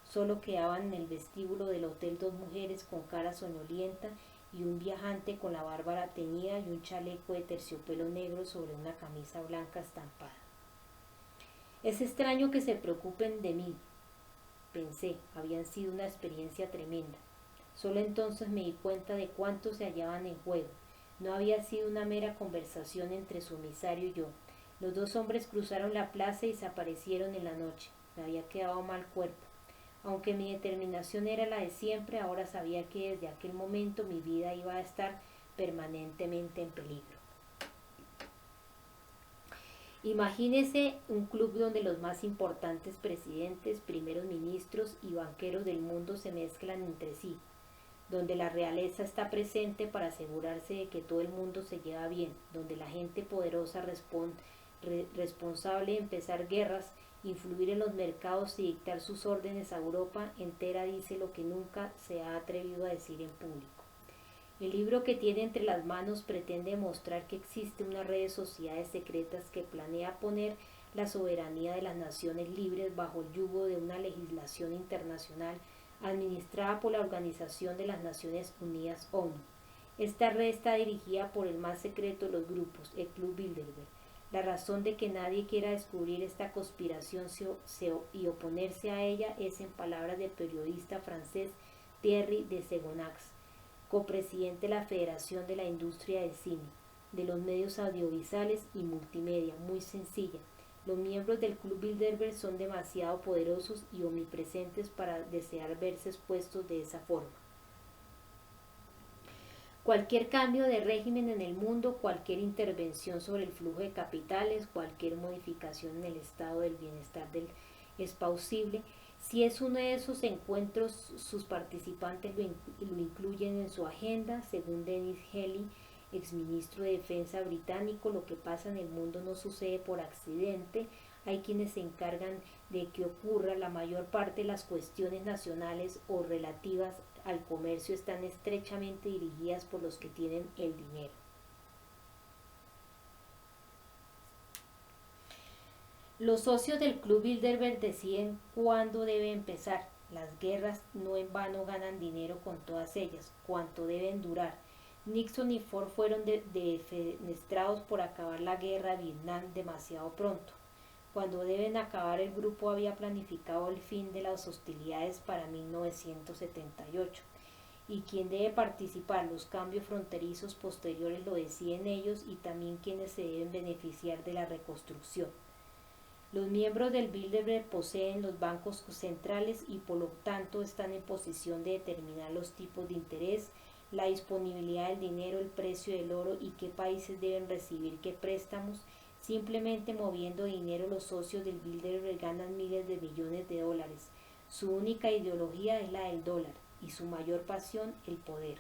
Solo quedaban en el vestíbulo del hotel dos mujeres con cara soñolienta y un viajante con la barba teñida y un chaleco de terciopelo negro sobre una camisa blanca estampada. Es extraño que se preocupen de mí, pensé. Habían sido una experiencia tremenda. Solo entonces me di cuenta de cuánto se hallaban en juego. No había sido una mera conversación entre su emisario y yo. Los dos hombres cruzaron la plaza y desaparecieron en la noche. Me había quedado mal cuerpo. Aunque mi determinación era la de siempre, ahora sabía que desde aquel momento mi vida iba a estar permanentemente en peligro. Imagínese un club donde los más importantes presidentes, primeros ministros y banqueros del mundo se mezclan entre sí, donde la realeza está presente para asegurarse de que todo el mundo se lleva bien, donde la gente poderosa responsable de empezar guerras, influir en los mercados y dictar sus órdenes a Europa entera dice lo que nunca se ha atrevido a decir en público. El libro que tiene entre las manos pretende mostrar que existe una red de sociedades secretas que planea poner la soberanía de las naciones libres bajo el yugo de una legislación internacional administrada por la Organización de las Naciones Unidas ONU. Esta red está dirigida por el más secreto de los grupos, el Club Bilderberg. La razón de que nadie quiera descubrir esta conspiración y oponerse a ella es, en palabras del periodista francés Thierry de Segonax, copresidente de la Federación de la Industria del Cine, de los medios audiovisuales y multimedia, muy sencilla. Los miembros del Club Bilderberg son demasiado poderosos y omnipresentes para desear verse expuestos de esa forma. Cualquier cambio de régimen en el mundo, cualquier intervención sobre el flujo de capitales, cualquier modificación en el estado del bienestar es plausible. Si es uno de esos encuentros, sus participantes lo incluyen en su agenda. Según Denis Healey, exministro de Defensa británico, lo que pasa en el mundo no sucede por accidente. Hay quienes se encargan de que ocurra. La mayor parte de las cuestiones nacionales o relativas al comercio están estrechamente dirigidas por los que tienen el dinero. Los socios del Club Bilderberg deciden cuándo debe empezar. Las guerras no en vano ganan dinero con todas ellas, cuánto deben durar. Nixon y Ford fueron defenestrados por acabar la guerra de Vietnam demasiado pronto. Cuando deben acabar, el grupo había planificado el fin de las hostilidades para 1978. Y quien debe participar, los cambios fronterizos posteriores lo deciden ellos y también quienes se deben beneficiar de la reconstrucción. Los miembros del Bilderberg poseen los bancos centrales y por lo tanto están en posición de determinar los tipos de interés, la disponibilidad del dinero, el precio del oro y qué países deben recibir qué préstamos. Simplemente moviendo dinero, los socios del Bilderberg ganan miles de millones de dólares. Su única ideología es la del dólar y su mayor pasión, el poder.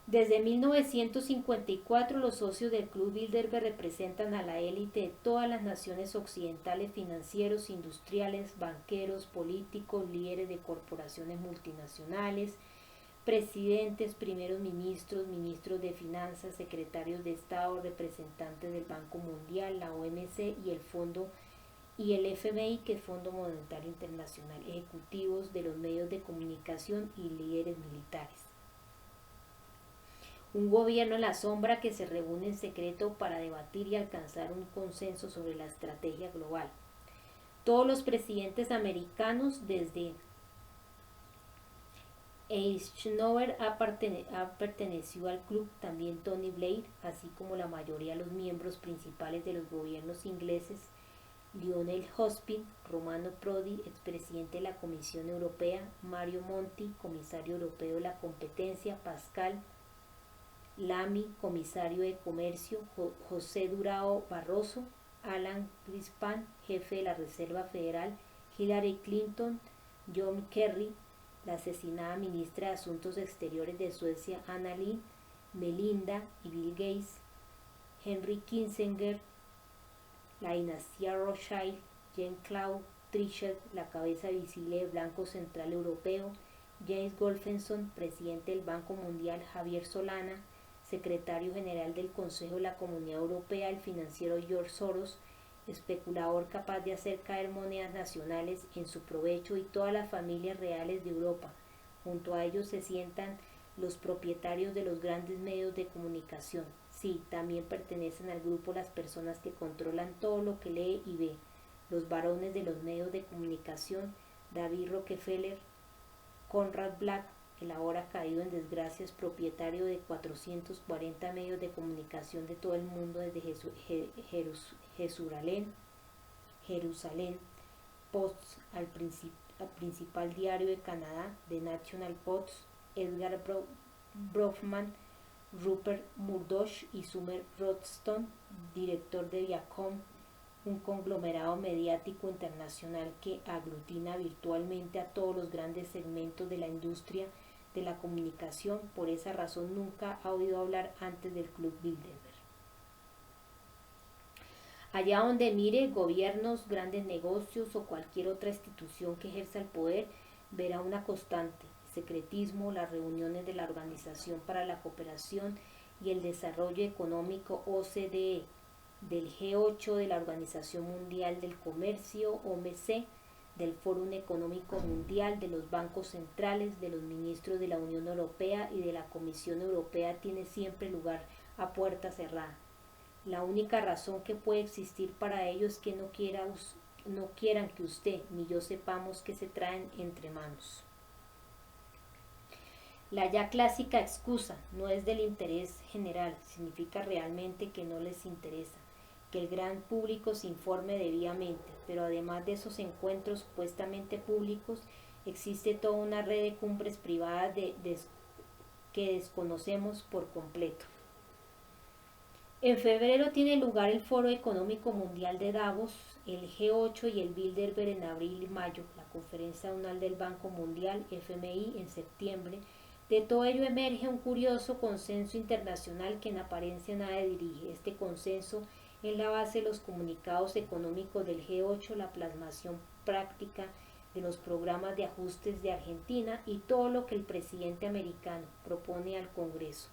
Desde 1954, los socios del Club Bilderberg representan a la élite de todas las naciones occidentales: financieros, industriales, banqueros, políticos, líderes de corporaciones multinacionales, presidentes, primeros ministros, ministros de finanzas, secretarios de Estado, representantes del Banco Mundial, la OMC y el FMI, que es Fondo Monetario Internacional, ejecutivos de los medios de comunicación y líderes militares. Un gobierno en la sombra que se reúne en secreto para debatir y alcanzar un consenso sobre la estrategia global. Todos los presidentes americanos, desde Eisenhower ha pertenecido al club, también Tony Blair, así como la mayoría de los miembros principales de los gobiernos ingleses: Lionel Jospin, Romano Prodi, expresidente de la Comisión Europea, Mario Monti, comisario europeo de la competencia, Pascal Lamy, comisario de comercio, José Durão Barroso, Alan Greenspan, jefe de la Reserva Federal, Hillary Clinton, John Kerry, la asesinada ministra de Asuntos Exteriores de Suecia, Anna Lindh, Melinda y Bill Gates, Henry Kissinger, la dinastía Rothschild, Jean-Claude Trichet, la cabeza visible del Banco Central Europeo, James Wolfenson, presidente del Banco Mundial, Javier Solana, secretario general del Consejo de la Comunidad Europea, el financiero George Soros, especulador capaz de hacer caer monedas nacionales en su provecho, y todas las familias reales de Europa. Junto a ellos se sientan los propietarios de los grandes medios de comunicación. Sí, también pertenecen al grupo las personas que controlan todo lo que lee y ve. Los varones de los medios de comunicación, David Rockefeller, Conrad Black, el ahora caído en desgracia, es propietario de 440 medios de comunicación de todo el mundo, desde Jerusalén Post al principal diario de Canadá, The National Post, Edgar Bronfman, Rupert Murdoch y Sumner Rothschild, director de Viacom, un conglomerado mediático internacional que aglutina virtualmente a todos los grandes segmentos de la industria de la comunicación. Por esa razón nunca ha oído hablar antes del Club Bilderberg. Allá donde mire, gobiernos, grandes negocios o cualquier otra institución que ejerza el poder, verá una constante: secretismo, las reuniones de la Organización para la Cooperación y el Desarrollo Económico, OCDE, del G8, de la Organización Mundial del Comercio, OMC, del Fórum Económico Mundial, de los bancos centrales, de los ministros de la Unión Europea y de la Comisión Europea, tiene siempre lugar a puerta cerrada. La única razón que puede existir para ello es que no quieran que usted ni yo sepamos que se traen entre manos. La ya clásica excusa "no es del interés general" significa realmente que no les interesa que el gran público se informe debidamente, pero además de esos encuentros supuestamente públicos, existe toda una red de cumbres privadas que desconocemos por completo. En febrero tiene lugar el Foro Económico Mundial de Davos, el G8 y el Bilderberg en abril y mayo, la Conferencia Anual del Banco Mundial, FMI, en septiembre. De todo ello emerge un curioso consenso internacional que en apariencia nadie dirige. Este consenso es la base de los comunicados económicos del G8, la plasmación práctica de los programas de ajustes de Argentina y todo lo que el presidente americano propone al Congreso.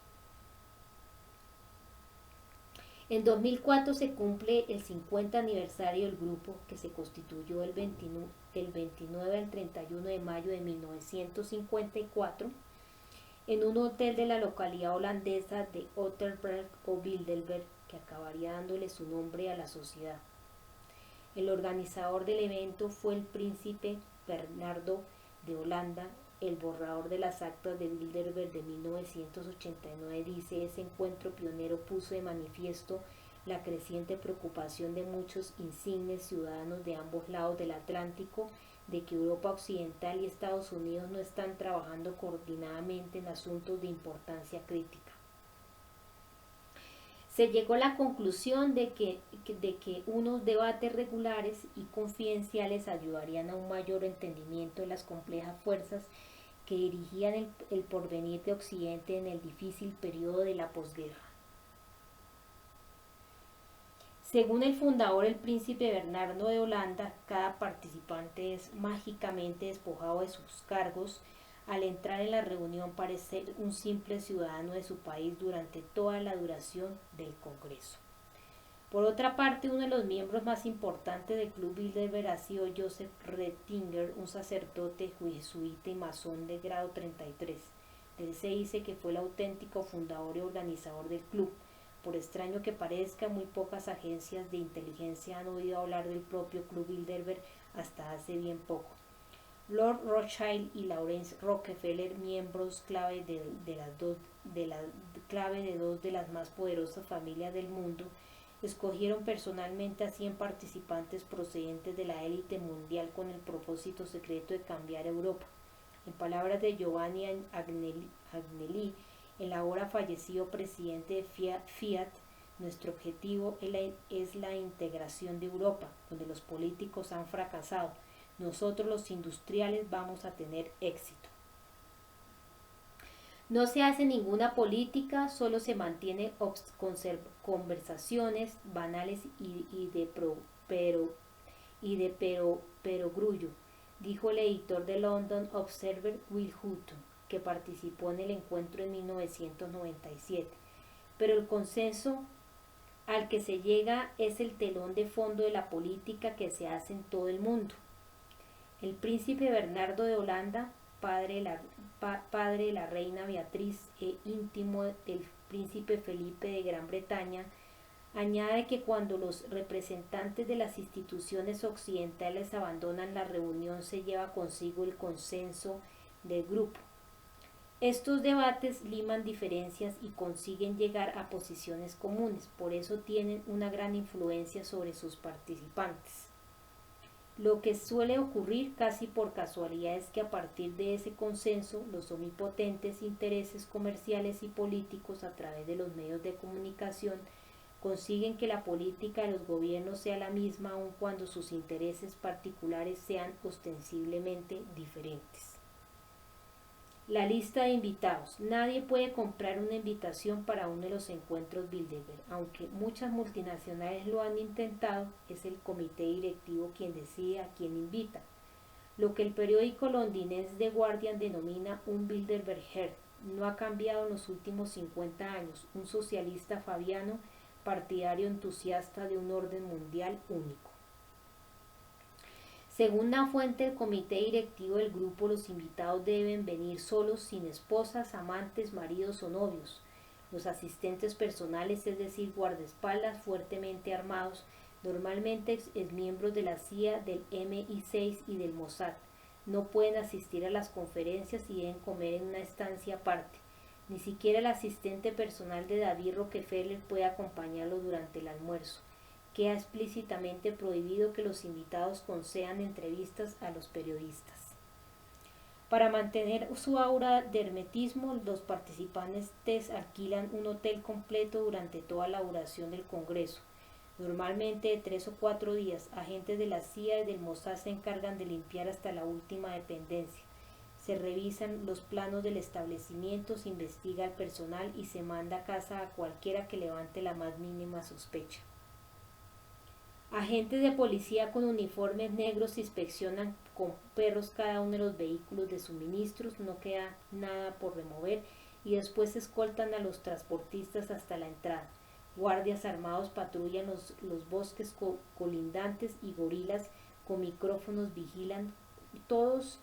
En 2004 se cumple el 50 aniversario del grupo, que se constituyó del 29 al 31 de mayo de 1954 en un hotel de la localidad holandesa de Otterberg o Bilderberg, que acabaría dándole su nombre a la sociedad. El organizador del evento fue el príncipe Bernardo de Holanda. El borrador de las actas de Bilderberg de 1989 dice: ese encuentro pionero puso de manifiesto la creciente preocupación de muchos insignes ciudadanos de ambos lados del Atlántico de que Europa Occidental y Estados Unidos no están trabajando coordinadamente en asuntos de importancia crítica. Se llegó a la conclusión de que unos debates regulares y confidenciales ayudarían a un mayor entendimiento de las complejas fuerzas que dirigían el porvenir de Occidente en el difícil periodo de la posguerra. Según el fundador, el príncipe Bernardo de Holanda, cada participante es mágicamente despojado de sus cargos al entrar en la reunión para ser un simple ciudadano de su país durante toda la duración del Congreso. Por otra parte, uno de los miembros más importantes del Club Bilderberg ha sido Joseph Ratzinger, un sacerdote jesuita y masón de grado 33. De él se dice que fue el auténtico fundador y organizador del club. Por extraño que parezca, muy pocas agencias de inteligencia han oído hablar del propio Club Bilderberg hasta hace bien poco. Lord Rothschild y Laurence Rockefeller, miembros clave de dos de las más poderosas familias del mundo, escogieron personalmente a 100 participantes procedentes de la élite mundial con el propósito secreto de cambiar Europa. En palabras de Giovanni Agnelli, el ahora fallecido presidente de Fiat, nuestro objetivo es la integración de Europa, donde los políticos han fracasado. Nosotros los industriales vamos a tener éxito. No se hace ninguna política, solo se mantiene conversaciones banales y de perogrullo. dijo el editor de London Observer Will Hutton, que participó en el encuentro en 1997. Pero el consenso al que se llega es el telón de fondo de la política que se hace en todo el mundo. El príncipe Bernardo de Holanda, padre de la reina Beatriz e íntimo del príncipe Felipe de Gran Bretaña, añade que cuando los representantes de las instituciones occidentales abandonan la reunión se lleva consigo el consenso del grupo. Estos debates liman diferencias y consiguen llegar a posiciones comunes, por eso tienen una gran influencia sobre sus participantes. Lo que suele ocurrir casi por casualidad es que a partir de ese consenso, los omnipotentes intereses comerciales y políticos a través de los medios de comunicación consiguen que la política de los gobiernos sea la misma aun cuando sus intereses particulares sean ostensiblemente diferentes. La lista de invitados. Nadie puede comprar una invitación para uno de los encuentros Bilderberg. Aunque muchas multinacionales lo han intentado, es el comité directivo quien decide a quién invita. Lo que el periódico londinense The Guardian denomina un Bilderberg Heart no ha cambiado en los últimos 50 años. Un socialista fabiano, partidario entusiasta de un orden mundial único. Según una fuente del comité directivo del grupo, los invitados deben venir solos, sin esposas, amantes, maridos o novios. Los asistentes personales, es decir, guardaespaldas fuertemente armados, normalmente exmiembros de la CIA, del MI6 y del Mossad, no pueden asistir a las conferencias y deben comer en una estancia aparte. Ni siquiera el asistente personal de David Rockefeller puede acompañarlo durante el almuerzo. Queda explícitamente prohibido que los invitados concedan entrevistas a los periodistas. Para mantener su aura de hermetismo, los participantes alquilan un hotel completo durante toda la duración del Congreso. Normalmente de 3 o 4 días, agentes de la CIA y del Mossad se encargan de limpiar hasta la última dependencia. Se revisan los planos del establecimiento, se investiga al personal y se manda a casa a cualquiera que levante la más mínima sospecha. Agentes de policía con uniformes negros inspeccionan con perros cada uno de los vehículos de suministros, no queda nada por remover y después escoltan a los transportistas hasta la entrada. Guardias armados patrullan los bosques colindantes y gorilas con micrófonos vigilan todos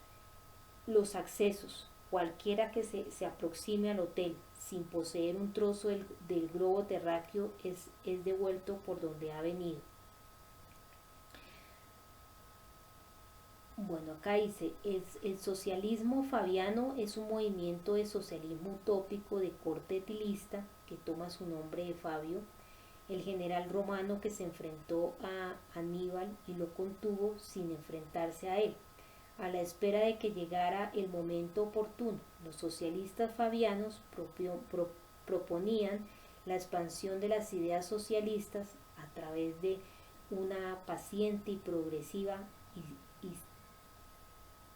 los accesos. Cualquiera que se aproxime al hotel sin poseer un trozo del globo terráqueo es devuelto por donde ha venido. Bueno, acá dice, el socialismo fabiano es un movimiento de socialismo utópico de corte etilista que toma su nombre de Fabio, el general romano que se enfrentó a Aníbal y lo contuvo sin enfrentarse a él. A la espera de que llegara el momento oportuno, los socialistas fabianos proponían la expansión de las ideas socialistas a través de una paciente y progresiva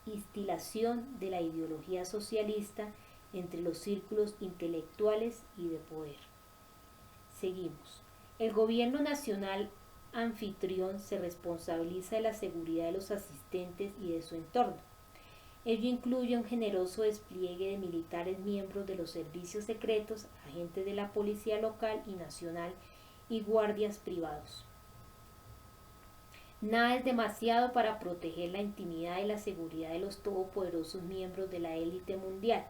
instilación de la ideología socialista entre los círculos intelectuales y de poder. Seguimos. El gobierno nacional anfitrión se responsabiliza de la seguridad de los asistentes y de su entorno. Ello incluye un generoso despliegue de militares miembros de los servicios secretos, agentes de la policía local y nacional y guardias privados. Nada es demasiado para proteger la intimidad y la seguridad de los todopoderosos miembros de la élite mundial.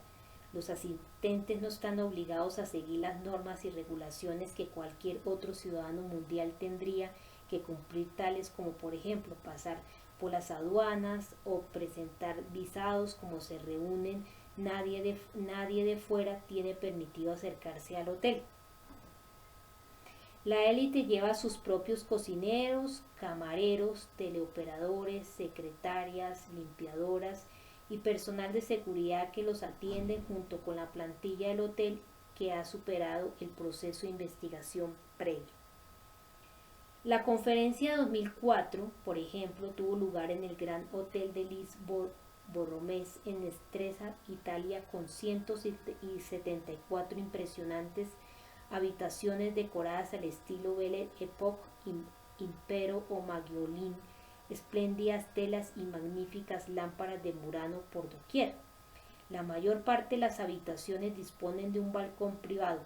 Los asistentes no están obligados a seguir las normas y regulaciones que cualquier otro ciudadano mundial tendría que cumplir, tales como por ejemplo pasar por las aduanas o presentar visados. Como se reúnen, nadie de fuera tiene permitido acercarse al hotel. La élite lleva sus propios cocineros, camareros, teleoperadores, secretarias, limpiadoras y personal de seguridad que los atienden junto con la plantilla del hotel que ha superado el proceso de investigación previo. La conferencia de 2004, por ejemplo, tuvo lugar en el Gran Hotel de Lis Borromés en Stresa, Italia, con 174 impresionantes habitaciones decoradas al estilo Belle Époque, Impero o Magliolin, espléndidas telas y magníficas lámparas de Murano por doquier. La mayor parte de las habitaciones disponen de un balcón privado.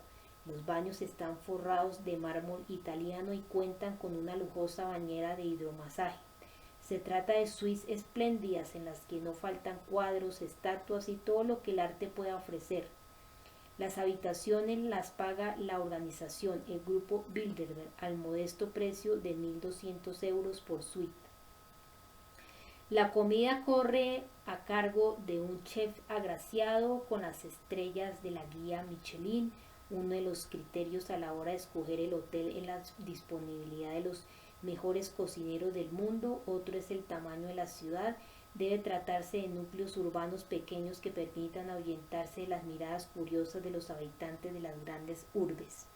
Los baños están forrados de mármol italiano y cuentan con una lujosa bañera de hidromasaje. Se trata de suites espléndidas en las que no faltan cuadros, estatuas y todo lo que el arte pueda ofrecer. Las habitaciones las paga la organización, el grupo Bilderberg, al modesto precio de 1.200 euros por suite. La comida corre a cargo de un chef agraciado con las estrellas de la guía Michelin. Uno de los criterios a la hora de escoger el hotel es la disponibilidad de los mejores cocineros del mundo. Otro es el tamaño de la ciudad. Debe tratarse de núcleos urbanos pequeños que permitan ahuyentarse de las miradas curiosas de los habitantes de las grandes urbes.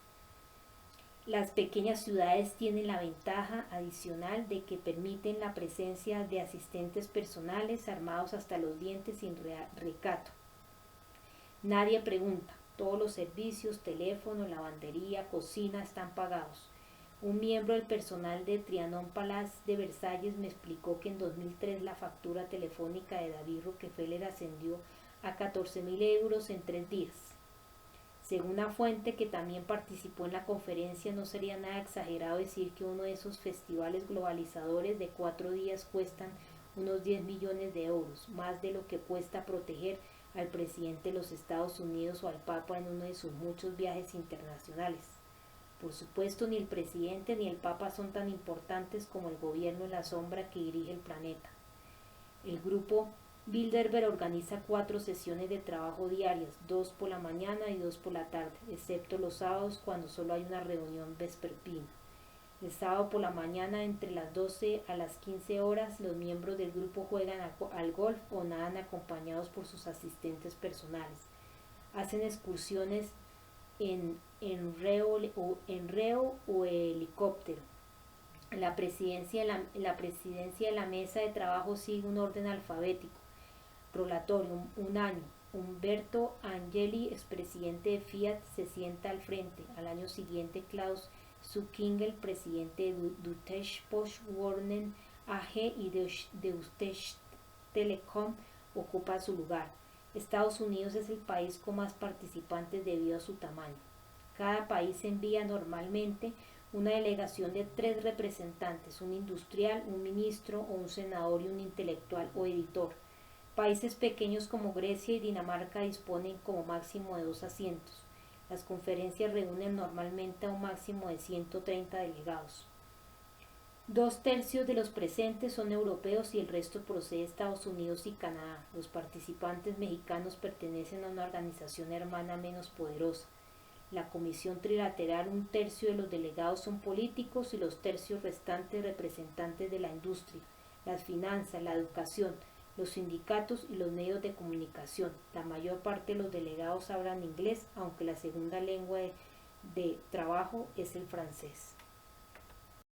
Las pequeñas ciudades tienen la ventaja adicional de que permiten la presencia de asistentes personales armados hasta los dientes sin recato. Nadie pregunta, todos los servicios, teléfono, lavandería, cocina están pagados. Un miembro del personal de Trianon Palace de Versalles me explicó que en 2003 la factura telefónica de David Rockefeller ascendió a 14.000 euros en 3 días. Según una fuente que también participó en la conferencia, no sería nada exagerado decir que uno de esos festivales globalizadores de 4 días cuestan unos 10 millones de euros, más de lo que cuesta proteger al presidente de los Estados Unidos o al Papa en uno de sus muchos viajes internacionales. Por supuesto, ni el presidente ni el Papa son tan importantes como el gobierno en la sombra que dirige el planeta. El grupo Bilderberg organiza 4 sesiones de trabajo diarias, 2 por la mañana y 2 por la tarde, excepto los sábados cuando solo hay una reunión vespertina. El sábado por la mañana, entre las 12 a las 15 horas, los miembros del grupo juegan al golf o nadan acompañados por sus asistentes personales. Hacen excursiones en reo o helicóptero. La presidencia de la mesa de trabajo sigue un orden alfabético. Rolatorio, un año. Humberto Angeli, expresidente de Fiat, se sienta al frente. Al año siguiente, Klaus Zuckingel, presidente de Deutsche Post Warnen AG y de Deutsche Telekom, ocupa su lugar. Estados Unidos es el país con más participantes debido a su tamaño. Cada país envía normalmente una delegación de 3 representantes, un industrial, un ministro o un senador y un intelectual o editor. Países pequeños como Grecia y Dinamarca disponen como máximo de 2 asientos. Las conferencias reúnen normalmente a un máximo de 130 delegados. 2/3 de los presentes son europeos y el resto procede de Estados Unidos y Canadá. Los participantes mexicanos pertenecen a una organización hermana menos poderosa, la Comisión Trilateral. 1/3 de los delegados son políticos y los tercios restantes representantes de la industria, las finanzas, la educación, los sindicatos y los medios de comunicación. La mayor parte de los delegados hablan inglés, aunque la segunda lengua de trabajo es el francés.